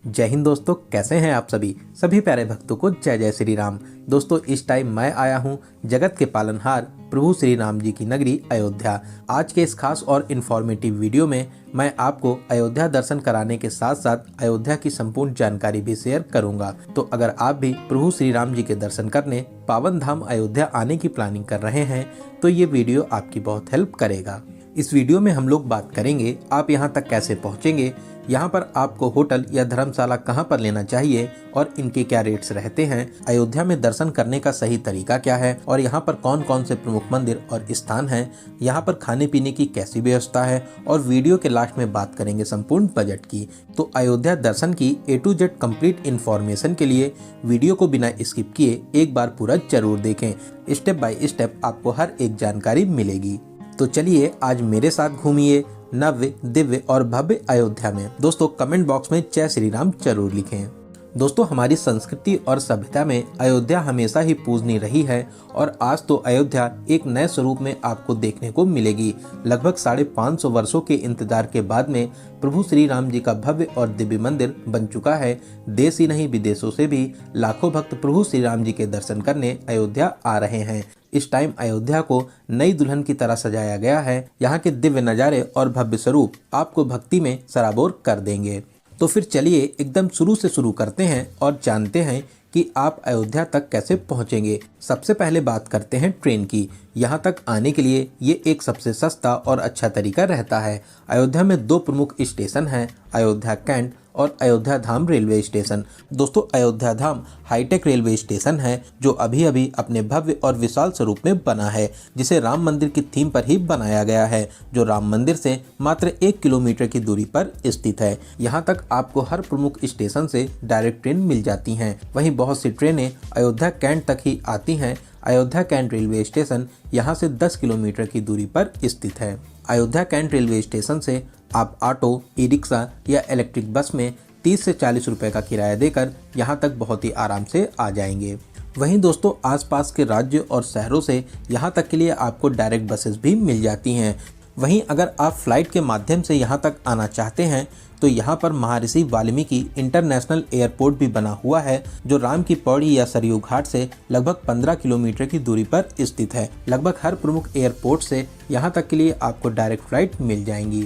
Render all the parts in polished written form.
जय हिंद दोस्तों, कैसे हैं आप सभी प्यारे भक्तों को जय जय श्री राम। दोस्तों इस टाइम मैं आया हूं जगत के पालनहार प्रभु श्री राम जी की नगरी अयोध्या। आज के इस खास और इन्फॉर्मेटिव वीडियो में मैं आपको अयोध्या दर्शन कराने के साथ साथ अयोध्या की संपूर्ण जानकारी भी शेयर करूंगा। तो अगर आप भी प्रभु श्री राम जी के दर्शन करने पावन धाम अयोध्या आने की प्लानिंग कर रहे हैं तो ये वीडियो आपकी बहुत हेल्प करेगा। इस वीडियो में हम लोग बात करेंगे आप यहाँ तक कैसे पहुँचेंगे, यहाँ पर आपको होटल या धर्मशाला कहाँ पर लेना चाहिए और इनके क्या रेट्स रहते हैं, अयोध्या में दर्शन करने का सही तरीका क्या है और यहाँ पर कौन कौन से प्रमुख मंदिर और स्थान हैं, यहाँ पर खाने पीने की कैसी व्यवस्था है और वीडियो के लास्ट में बात करेंगे संपूर्ण बजट की। तो अयोध्या दर्शन की A to Z complete information के लिए वीडियो को बिना स्किप किए एक बार पूरा जरूर देखें। स्टेप बाय स्टेप आपको हर एक जानकारी मिलेगी। तो चलिए आज मेरे साथ घूमिए नव्य, दिव्य और भव्य अयोध्या में। दोस्तों कमेंट बॉक्स में जय श्री राम जरूर लिखें। दोस्तों हमारी संस्कृति और सभ्यता में अयोध्या हमेशा ही पूजनीय रही है और आज तो अयोध्या एक नए स्वरूप में आपको देखने को मिलेगी। लगभग 550 वर्षों के इंतजार के बाद में प्रभु श्री राम जी का भव्य और दिव्य मंदिर बन चुका है। देश ही नहीं विदेशों से भी लाखों भक्त प्रभु श्री राम जी के दर्शन करने अयोध्या आ रहे हैं। इस टाइम अयोध्या को नई दुल्हन की तरह सजाया गया है। यहाँ के दिव्य नज़ारे और भव्य स्वरूप आपको भक्ति में सराबोर कर देंगे। तो फिर चलिए एकदम शुरू से शुरू करते हैं और जानते हैं कि आप अयोध्या तक कैसे पहुंचेंगे। सबसे पहले बात करते हैं ट्रेन की। यहाँ तक आने के लिए ये एक सबसे सस्ता और अच्छा तरीका रहता है। अयोध्या में 2 प्रमुख स्टेशन हैं, अयोध्या कैंट और अयोध्या धाम रेलवे स्टेशन। दोस्तों अयोध्या धाम हाईटेक रेलवे स्टेशन है जो अभी अभी अपने भव्य और विशाल स्वरूप में बना है, जिसे राम मंदिर की थीम पर ही बनाया गया है, जो राम मंदिर से मात्र 1 किलोमीटर की दूरी पर स्थित है। यहाँ तक आपको हर प्रमुख स्टेशन से डायरेक्ट ट्रेन मिल जाती हैं। वहीं बहुत सी ट्रेनें अयोध्या कैंट तक ही आती हैं। अयोध्या कैंट रेलवे स्टेशन यहाँ से 10 किलोमीटर की दूरी पर स्थित है। अयोध्या कैंट रेलवे स्टेशन से आप ऑटो, ई रिक्शा या इलेक्ट्रिक बस में 30 से 40 रुपए का किराया देकर यहाँ तक बहुत ही आराम से आ जाएंगे। वहीं दोस्तों आसपास के राज्य और शहरों से यहाँ तक के लिए आपको डायरेक्ट बसेस भी मिल जाती हैं। वहीं अगर आप फ्लाइट के माध्यम से यहाँ तक आना चाहते हैं तो यहाँ पर महर्षि वाल्मीकि इंटरनेशनल एयरपोर्ट भी बना हुआ है, जो राम की पौड़ी या सरयू घाट से लगभग 15 किलोमीटर की दूरी पर स्थित है। लगभग हर प्रमुख एयरपोर्ट से यहाँ तक के लिए आपको डायरेक्ट फ्लाइट मिल जाएंगी।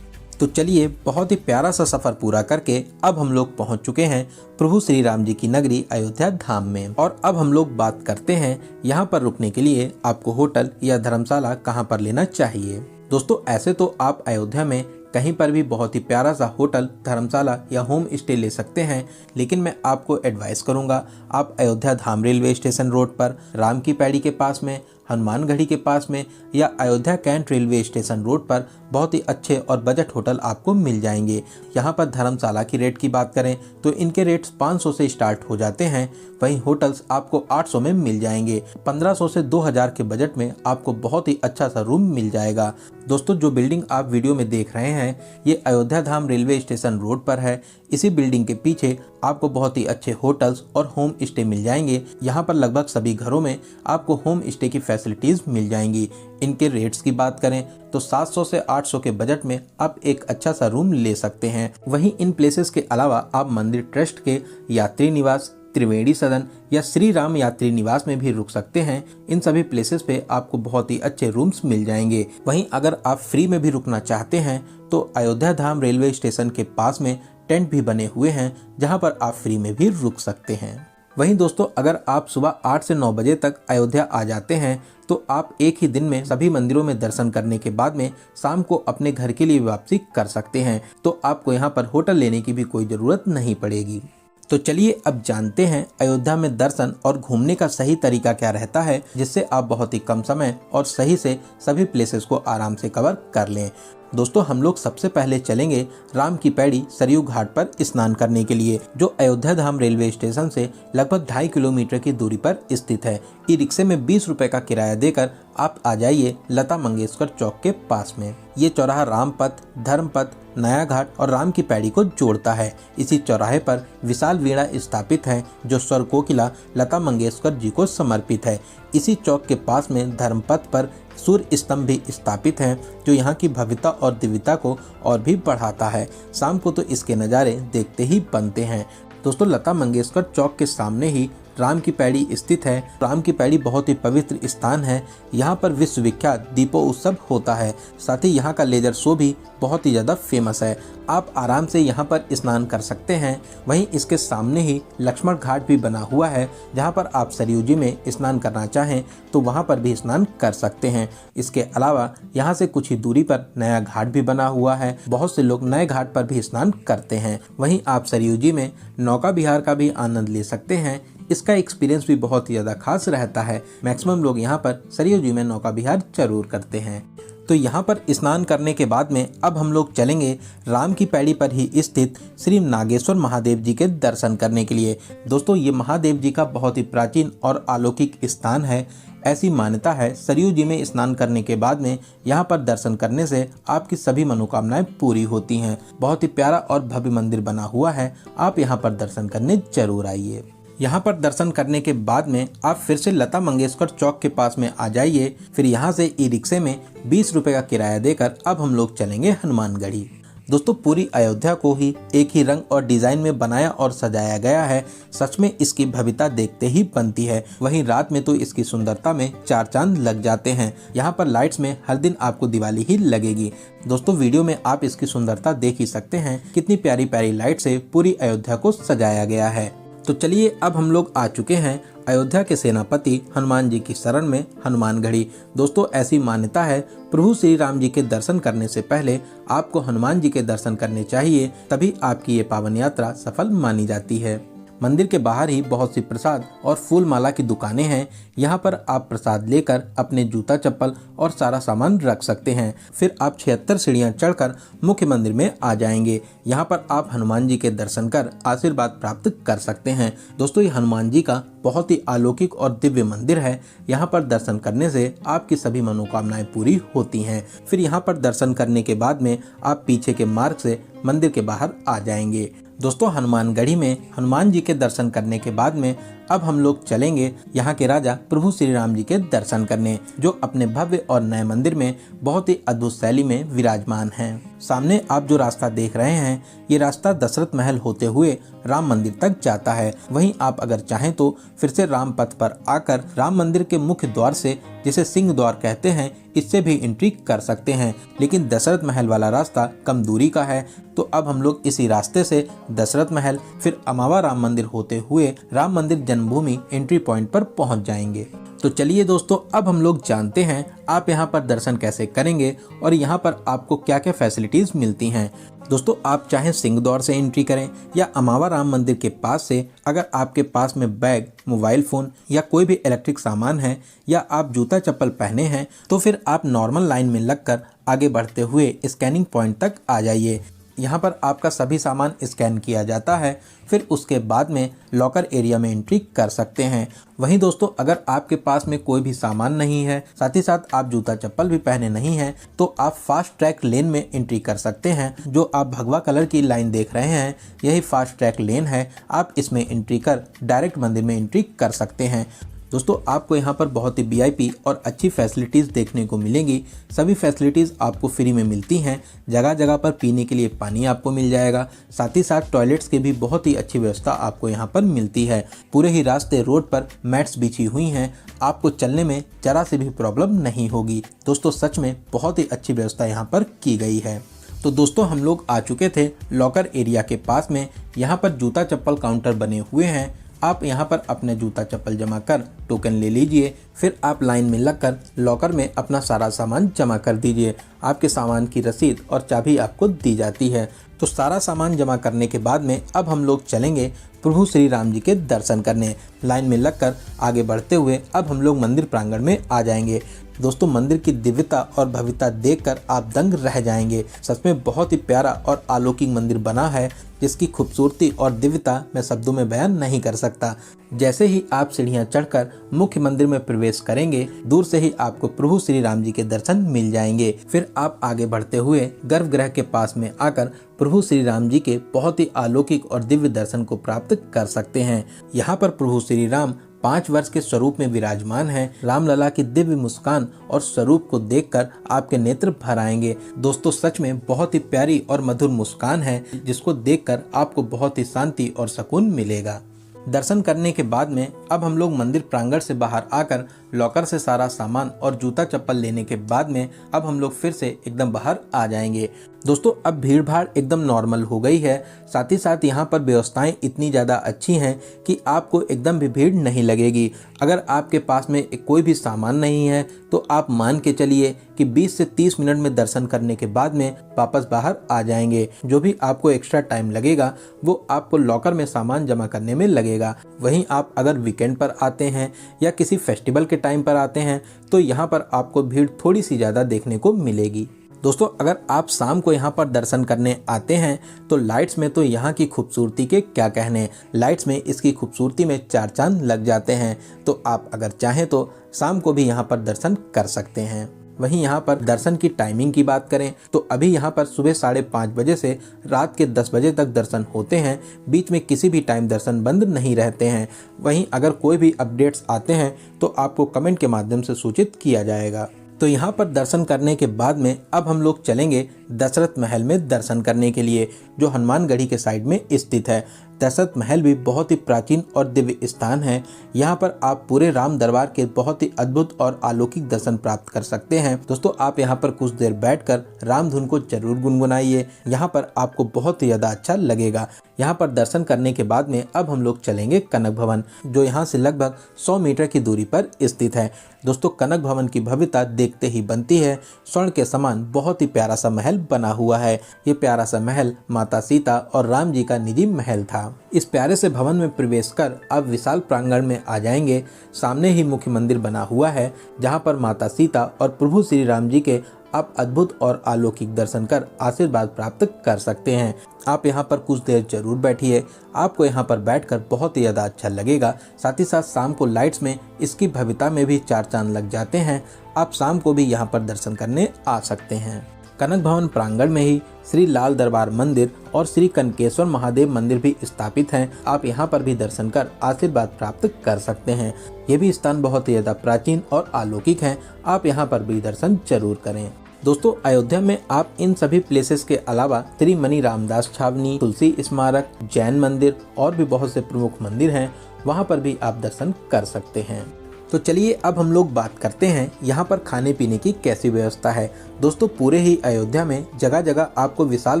तो चलिए बहुत ही प्यारा सा सफर पूरा करके अब हम लोग पहुंच चुके हैं प्रभु श्री राम जी की नगरी अयोध्या धाम में। और अब हम लोग बात करते हैं यहाँ पर रुकने के लिए आपको होटल या धर्मशाला कहाँ पर लेना चाहिए। दोस्तों ऐसे तो आप अयोध्या में कहीं पर भी बहुत ही प्यारा सा होटल, धर्मशाला या होम स्टे ले सकते हैं, लेकिन मैं आपको एडवाइस करूंगा आप अयोध्या धाम रेलवे स्टेशन रोड पर राम की पैड़ी के पास में, हनुमानगढ़ी के पास में या Ayodhya cantt railway station road पर बहुत ही अच्छे और बजट होटल आपको मिल जाएंगे। यहाँ पर धर्मशाला की रेट की बात करें तो इनके रेट्स 500 से स्टार्ट हो जाते हैं। वहीं होटल्स आपको 800 में मिल जाएंगे। 1500 से 2000 के बजट में आपको बहुत ही अच्छा सा रूम मिल जाएगा। दोस्तों जो बिल्डिंग आप वीडियो में देख रहे हैं ये अयोध्या धाम रेलवे स्टेशन रोड पर है। इसी बिल्डिंग के पीछे आपको बहुत ही अच्छे होटल्स और होम स्टे मिल जाएंगे। यहाँ पर लगभग सभी घरों में आपको होम स्टे की फैसिलिटीज मिल जाएंगी। इनके रेट्स की बात करें तो 700 से 800 के बजट में आप एक अच्छा सा रूम ले सकते हैं। वहीं इन प्लेसेस के अलावा आप मंदिर ट्रस्ट के यात्री निवास, त्रिवेणी सदन या श्री राम यात्री निवास में भी रुक सकते हैं। इन सभी प्लेसेस पे आपको बहुत ही अच्छे रूम्स मिल जाएंगे। वहीं अगर आप फ्री में भी रुकना चाहते हैं तो अयोध्या धाम रेलवे स्टेशन के पास में टेंट भी बने हुए हैं, जहां पर आप फ्री में भी रुक सकते हैं। वहीं दोस्तों अगर आप सुबह 8 से 9 बजे तक अयोध्या आ जाते हैं तो आप एक ही दिन में सभी मंदिरों में दर्शन करने के बाद में शाम को अपने घर के लिए वापसी कर सकते हैं। तो आपको यहाँ पर होटल लेने की भी कोई ज़रूरत नहीं पड़ेगी। तो चलिए अब जानते हैं अयोध्या में दर्शन और घूमने का सही तरीका क्या रहता है, जिससे आप बहुत ही कम समय और सही से सभी प्लेसेस को आराम से कवर कर लें। दोस्तों हम लोग सबसे पहले चलेंगे राम की पैड़ी सरयू घाट पर स्नान करने के लिए, जो अयोध्या धाम रेलवे स्टेशन से लगभग 2.5 किलोमीटर की दूरी पर स्थित है। ई रिक्शे में 20 रुपए का किराया देकर आप आ जाइए लता मंगेशकर चौक के पास में। ये चौराहा रामपथ, धर्मपथ, नया घाट और राम की पैड़ी को जोड़ता है। इसी चौराहे पर विशाल वीणा स्थापित है जो स्वर कोकिला लता मंगेशकर जी को समर्पित है। इसी चौक के पास में धर्मपथ पर सूर्य स्तंभ भी स्थापित है जो यहाँ की भव्यता और दिव्यता को और भी बढ़ाता है। शाम को तो इसके नज़ारे देखते ही बनते हैं। दोस्तों, लता मंगेशकर चौक के सामने ही राम की पैड़ी स्थित है। राम की पैड़ी बहुत ही पवित्र स्थान है। यहाँ पर विश्वविख्यात दीपोत्सव होता है। साथ ही यहाँ का लेजर शो भी बहुत ही ज़्यादा फेमस है। आप आराम से यहाँ पर स्नान कर सकते हैं। वहीं इसके सामने ही लक्ष्मण घाट भी बना हुआ है, जहाँ पर आप सरयू जी में स्नान करना चाहें तो वहाँ पर भी स्नान कर सकते हैं। इसके अलावा यहाँ से कुछ ही दूरी पर नया घाट भी बना हुआ है। बहुत से लोग नए घाट पर भी स्नान करते हैं। वहीं आप सरयू जी में नौका विहार का भी आनंद ले सकते हैं। इसका एक्सपीरियंस भी बहुत ही ज़्यादा खास रहता है। मैक्सिमम लोग यहाँ पर सरयू जी में नौका विहार जरूर करते हैं। तो यहाँ पर स्नान करने के बाद में अब हम लोग चलेंगे राम की पैड़ी पर ही स्थित श्री नागेश्वर महादेव जी के दर्शन करने के लिए। दोस्तों, ये महादेव जी का बहुत ही प्राचीन और अलौकिक स्थान है। ऐसी मान्यता है सरयू जी में स्नान करने के बाद में यहाँ पर दर्शन करने से आपकी सभी मनोकामनाएं पूरी होती हैं। बहुत ही प्यारा और भव्य मंदिर बना हुआ है। आप यहाँ पर दर्शन करने जरूर आइए। यहाँ पर दर्शन करने के बाद में आप फिर से लता मंगेशकर चौक के पास में आ जाइए। फिर यहाँ से ई रिक्शे में 20 रुपए का किराया देकर अब हम लोग चलेंगे हनुमानगढ़ी। दोस्तों, पूरी अयोध्या को ही एक ही रंग और डिजाइन में बनाया और सजाया गया है। सच में इसकी भव्यता देखते ही बनती है। वहीं रात में तो इसकी सुंदरता में चार चांद लग जाते हैं। यहाँ पर लाइट्स में हर दिन आपको दिवाली ही लगेगी। दोस्तों, वीडियो में आप इसकी सुंदरता देख ही सकते हैं। कितनी प्यारी प्यारी लाइट से पूरी अयोध्या को सजाया गया है। तो चलिए, अब हम लोग आ चुके हैं अयोध्या के सेनापति हनुमान जी की शरण में हनुमानगढ़ी। दोस्तों, ऐसी मान्यता है प्रभु श्री राम जी के दर्शन करने से पहले आपको हनुमान जी के दर्शन करने चाहिए, तभी आपकी ये पावन यात्रा सफल मानी जाती है। मंदिर के बाहर ही बहुत सी प्रसाद और फूल माला की दुकानें हैं। यहाँ पर आप प्रसाद लेकर अपने जूता चप्पल और सारा सामान रख सकते हैं। फिर आप 76 सीढ़ियाँ चढ़कर मुख्य मंदिर में आ जाएंगे। यहाँ पर आप हनुमान जी के दर्शन कर आशीर्वाद प्राप्त कर सकते हैं। दोस्तों, ये हनुमान जी का बहुत ही अलौकिक और दिव्य मंदिर है। यहाँ पर दर्शन करने से आपकी सभी मनोकामनाएं पूरी होती हैं। फिर यहाँ पर दर्शन करने के बाद में आप पीछे के मार्ग से मंदिर के बाहर आ जाएंगे। दोस्तों, हनुमानगढ़ी में हनुमान जी के दर्शन करने के बाद में अब हम लोग चलेंगे यहाँ के राजा प्रभु श्री राम जी के दर्शन करने, जो अपने भव्य और नए मंदिर में बहुत ही अद्भुत शैली में विराजमान हैं। सामने आप जो रास्ता देख रहे हैं, ये रास्ता दशरथ महल होते हुए राम मंदिर तक जाता है। वहीं आप अगर चाहें तो फिर से राम पथ पर आकर राम मंदिर के मुख्य द्वार से, जिसे सिंह द्वार कहते हैं, इससे भी एंट्री कर सकते हैं। लेकिन दशरथ महल वाला रास्ता कम दूरी का है, तो अब हम लोग इसी रास्ते से दशरथ महल फिर अमावा राम मंदिर होते हुए राम मंदिर जन्मभूमि एंट्री पॉइंट पर पहुंच जाएंगे। तो चलिए दोस्तों, अब हम लोग जानते हैं आप यहाँ पर दर्शन कैसे करेंगे और यहाँ पर आपको क्या क्या फैसिलिटीज मिलती हैं। दोस्तों, आप चाहे सिंह द्वार से एंट्री करें या अमावा राम मंदिर के पास से, अगर आपके पास में बैग, मोबाइल फ़ोन या कोई भी इलेक्ट्रिक सामान है या आप जूता चप्पल पहने हैं, तो फिर आप नॉर्मल लाइन में लगकर आगे बढ़ते हुए स्कैनिंग पॉइंट तक आ जाइए। यहाँ पर आपका सभी सामान स्कैन किया जाता है। फिर उसके बाद में लॉकर एरिया में एंट्री कर सकते हैं। वहीं दोस्तों, अगर आपके पास में कोई भी सामान नहीं है, साथ ही साथ आप जूता चप्पल भी पहने नहीं हैं, तो आप फास्ट ट्रैक लेन में एंट्री कर सकते हैं। जो आप भगवा कलर की लाइन देख रहे हैं, यही फास्ट ट्रैक लेन है। आप इसमें एंट्री कर डायरेक्ट मंदिर में एंट्री कर सकते हैं। दोस्तों, आपको यहाँ पर बहुत ही वीआईपी और अच्छी फैसिलिटीज़ देखने को मिलेंगी। सभी फैसिलिटीज़ आपको फ्री में मिलती हैं। जगह जगह पर पीने के लिए पानी आपको मिल जाएगा। साथ ही साथ टॉयलेट्स की भी बहुत ही अच्छी व्यवस्था आपको यहाँ पर मिलती है। पूरे ही रास्ते रोड पर मैट्स बिछी हुई हैं। आपको चलने में जरा से भी प्रॉब्लम नहीं होगी। दोस्तों, सच में बहुत ही अच्छी व्यवस्था यहाँ पर की गई है। तो दोस्तों, हम लोग आ चुके थे लॉकर एरिया के पास में। यहाँ पर जूता चप्पल काउंटर बने हुए हैं। आप यहाँ पर अपने जूता चप्पल जमा कर टोकन ले लीजिए। फिर आप लाइन में लगकर लॉकर में अपना सारा सामान जमा कर दीजिए। आपके सामान की रसीद और चाबी आपको दी जाती है। तो सारा सामान जमा करने के बाद में अब हम लोग चलेंगे प्रभु श्री राम जी के दर्शन करने। लाइन में लगकर आगे बढ़ते हुए अब हम लोग मंदिर प्रांगण में आ जाएंगे। दोस्तों, मंदिर की दिव्यता और भव्यता देखकर आप दंग रह जाएंगे। सच में बहुत ही प्यारा और अलौकिक मंदिर बना है, जिसकी खूबसूरती और दिव्यता मैं शब्दों में बयान नहीं कर सकता। जैसे ही आप सीढ़ियां चढ़कर मुख्य मंदिर में प्रवेश करेंगे, दूर से ही आपको प्रभु श्री राम जी के दर्शन मिल जाएंगे। फिर आप आगे बढ़ते हुए गर्भगृह के पास में आकर प्रभु श्री राम जी के बहुत ही अलौकिक और दिव्य दर्शन को प्राप्त कर सकते हैं। यहाँ पर प्रभु श्री राम 5 वर्ष के स्वरूप में विराजमान हैं। रामलला की दिव्य मुस्कान और स्वरूप को देखकर आपके नेत्र भर आएंगे। दोस्तों सच में बहुत ही प्यारी और मधुर मुस्कान है, जिसको देखकर आपको बहुत ही शांति और सुकून मिलेगा। दर्शन करने के बाद में अब हम लोग मंदिर प्रांगण से बाहर आकर लॉकर से सारा सामान और जूता चप्पल लेने के बाद में अब हम लोग फिर से एकदम बाहर आ जाएंगे। दोस्तों अब भीड़ भाड़ एकदम नॉर्मल हो गई है, साथ ही साथ यहाँ पर व्यवस्थाएं इतनी ज़्यादा अच्छी हैं कि आपको एकदम भी भीड़ नहीं लगेगी। अगर आपके पास में कोई भी सामान नहीं है तो आप मान के चलिए कि 20 से 30 मिनट में दर्शन करने के बाद में वापस बाहर आ जाएंगे। जो भी आपको एक्स्ट्रा टाइम लगेगा वो आपको लॉकर में सामान जमा करने में लगेगा। वहीं आप अगर वीकेंड पर आते हैं या किसी फेस्टिवल के टाइम पर आते हैं तो यहाँ पर आपको भीड़ थोड़ी सी ज़्यादा देखने को मिलेगी। दोस्तों अगर आप शाम को यहाँ पर दर्शन करने आते हैं तो लाइट्स में तो यहाँ की खूबसूरती के क्या कहने, लाइट्स में इसकी खूबसूरती में 4 चांद लग जाते हैं। तो आप अगर चाहें तो शाम को भी यहाँ पर दर्शन कर सकते हैं। वहीं यहाँ पर दर्शन की टाइमिंग की बात करें तो अभी यहाँ पर सुबह 5:30 बजे से रात के 10 बजे तक दर्शन होते हैं। बीच में किसी भी टाइम दर्शन बंद नहीं रहते हैं। वहीं अगर कोई भी अपडेट्स आते हैं तो आपको कमेंट के माध्यम से सूचित किया जाएगा। तो यहाँ पर दर्शन करने के बाद में अब हम लोग चलेंगे दशरथ महल में दर्शन करने के लिए, जो हनुमानगढ़ी के साइड में स्थित है। दशरथ महल भी बहुत ही प्राचीन और दिव्य स्थान है। यहाँ पर आप पूरे राम दरबार के बहुत ही अद्भुत और अलौकिक दर्शन प्राप्त कर सकते हैं। दोस्तों आप यहाँ पर कुछ देर बैठकर राम धुन को जरूर गुनगुनाइए, यहाँ पर आपको बहुत ही ज़्यादा अच्छा लगेगा। यहाँ पर दर्शन करने के बाद में अब हम लोग चलेंगे कनक भवन, जो यहाँ से लगभग 100 मीटर की दूरी पर स्थित है। दोस्तों कनक भवन की भव्यता देखते ही बनती है। स्वर्ण के समान बहुत ही प्यारा सा महल बना हुआ है। ये प्यारा सा महल माता सीता और राम जी का निजी महल था। इस प्यारे से भवन में प्रवेश कर आप विशाल प्रांगण में आ जाएंगे। सामने ही मुख्य मंदिर बना हुआ है, जहाँ पर माता सीता और प्रभु श्री राम जी के आप अद्भुत और अलौकिक दर्शन कर आशीर्वाद प्राप्त कर सकते हैं। आप यहाँ पर कुछ देर जरूर बैठिए, आपको यहाँ पर बैठकर बहुत ही ज़्यादा अच्छा लगेगा। साथ ही साथ शाम को लाइट्स में इसकी भव्यता में भी 4 चांद लग जाते हैं। आप शाम को भी यहाँ पर दर्शन करने आ सकते हैं। कनक भवन प्रांगण में ही श्री लाल दरबार मंदिर और श्री कनकेश्वर महादेव मंदिर भी स्थापित हैं। आप यहाँ पर भी दर्शन कर आशीर्वाद प्राप्त कर सकते हैं। ये भी स्थान बहुत ही ज़्यादा प्राचीन और अलौकिक हैं। आप यहाँ पर भी दर्शन जरूर करें। दोस्तों अयोध्या में आप इन सभी प्लेसेस के अलावा त्रिमणि रामदास छावनी, तुलसी स्मारक, जैन मंदिर और भी बहुत से प्रमुख मंदिर हैं, वहाँ पर भी आप दर्शन कर सकते हैं। तो चलिए अब हम लोग बात करते हैं यहाँ पर खाने पीने की कैसी व्यवस्था है। दोस्तों पूरे ही अयोध्या में जगह जगह आपको विशाल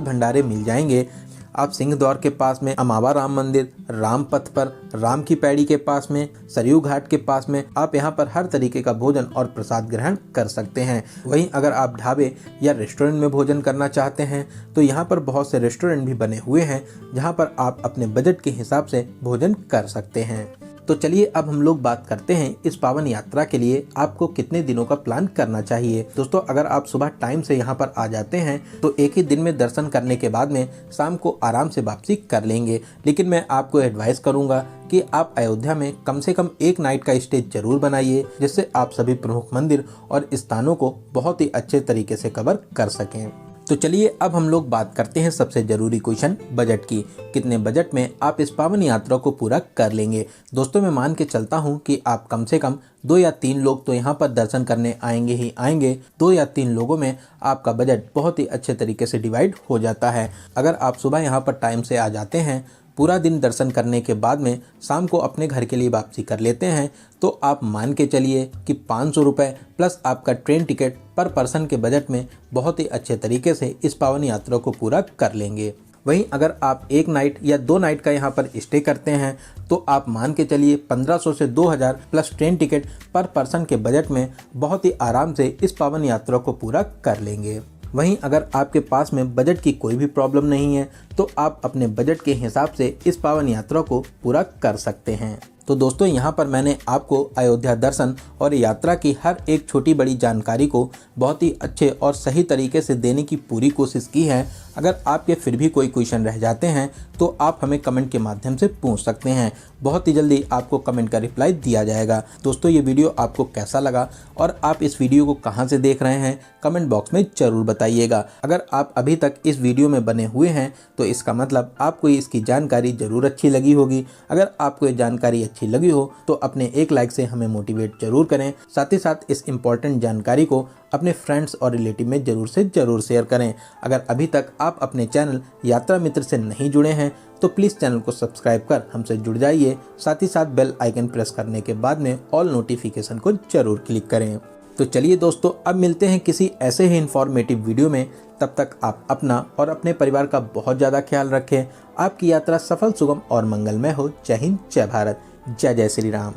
भंडारे मिल जाएंगे। आप सिंह द्वार के पास में अमावा राम मंदिर, राम पथ पर, राम की पैड़ी के पास में, सरयू घाट के पास में आप यहाँ पर हर तरीके का भोजन और प्रसाद ग्रहण कर सकते हैं। वहीं अगर आप ढाबे या रेस्टोरेंट में भोजन करना चाहते हैं तो यहाँ पर बहुत से रेस्टोरेंट भी बने हुए हैं, जहाँ पर आप अपने बजट के हिसाब से भोजन कर सकते हैं। तो चलिए अब हम लोग बात करते हैं इस पावन यात्रा के लिए आपको कितने दिनों का प्लान करना चाहिए। दोस्तों अगर आप सुबह टाइम से यहाँ पर आ जाते हैं तो एक ही दिन में दर्शन करने के बाद में शाम को आराम से वापसी कर लेंगे। लेकिन मैं आपको एडवाइस करूंगा कि आप अयोध्या में कम से कम 1 नाइट का स्टे जरूर बनाइए, जिससे आप सभी प्रमुख मंदिर और स्थानों को बहुत ही अच्छे तरीके से कवर कर सकें। तो चलिए अब हम लोग बात करते हैं सबसे जरूरी क्वेश्चन बजट की। कितने बजट में आप इस पावन यात्रा को पूरा कर लेंगे। दोस्तों मैं मान के चलता हूं कि आप कम से कम 2 या 3 लोग तो यहाँ पर दर्शन करने आएंगे ही आएंगे। 2 या 3 लोगों में आपका बजट बहुत ही अच्छे तरीके से डिवाइड हो जाता है। अगर आप सुबह यहाँ पर टाइम से आ जाते हैं, पूरा दिन दर्शन करने के बाद में शाम को अपने घर के लिए वापसी कर लेते हैं, तो आप मान के चलिए कि 500 रुपये प्लस आपका ट्रेन टिकट पर पर्सन के बजट में बहुत ही अच्छे तरीके से इस पावन यात्रा को पूरा कर लेंगे। वहीं अगर आप 1 नाइट या 2 नाइट का यहाँ पर स्टे करते हैं तो आप मान के चलिए 1500 से 2000 प्लस ट्रेन टिकट पर पर्सन के बजट में बहुत ही आराम से इस पावन यात्रा को पूरा कर लेंगे। वहीं अगर आपके पास में बजट की कोई भी प्रॉब्लम नहीं है तो आप अपने बजट के हिसाब से इस पावन यात्रा को पूरा कर सकते हैं। तो दोस्तों यहाँ पर मैंने आपको अयोध्या दर्शन और यात्रा की हर एक छोटी बड़ी जानकारी को बहुत ही अच्छे और सही तरीके से देने की पूरी कोशिश की है। अगर आपके फिर भी कोई क्वेश्चन रह जाते हैं तो आप हमें कमेंट के माध्यम से पूछ सकते हैं। बहुत ही जल्दी आपको कमेंट का रिप्लाई दिया जाएगा। दोस्तों ये वीडियो आपको कैसा लगा और आप इस वीडियो को कहां से देख रहे हैं कमेंट बॉक्स में ज़रूर बताइएगा। अगर आप अभी तक इस वीडियो में बने हुए हैं तो इसका मतलब आपको इसकी जानकारी ज़रूर अच्छी लगी होगी। अगर आपको ये जानकारी अच्छी लगी हो तो अपने एक लाइक से हमें मोटिवेट जरूर करें। साथ ही साथ इस इम्पोर्टेंट जानकारी को अपने फ्रेंड्स और रिलेटिव में जरूर से जरूर शेयर करें। अगर अभी तक आप अपने चैनल यात्रा मित्र से नहीं जुड़े हैं तो प्लीज़ चैनल को सब्सक्राइब कर हमसे जुड़ जाइए। साथ ही साथ बेल आइकन प्रेस करने के बाद में ऑल नोटिफिकेशन को जरूर क्लिक करें। तो चलिए दोस्तों, अब मिलते हैं किसी ऐसे ही इन्फॉर्मेटिव वीडियो में। तब तक आप अपना और अपने परिवार का बहुत ज़्यादा ख्याल रखें। आपकी यात्रा सफल, सुगम और मंगलमय हो। जय हिंद, जय भारत, जय जय श्री राम।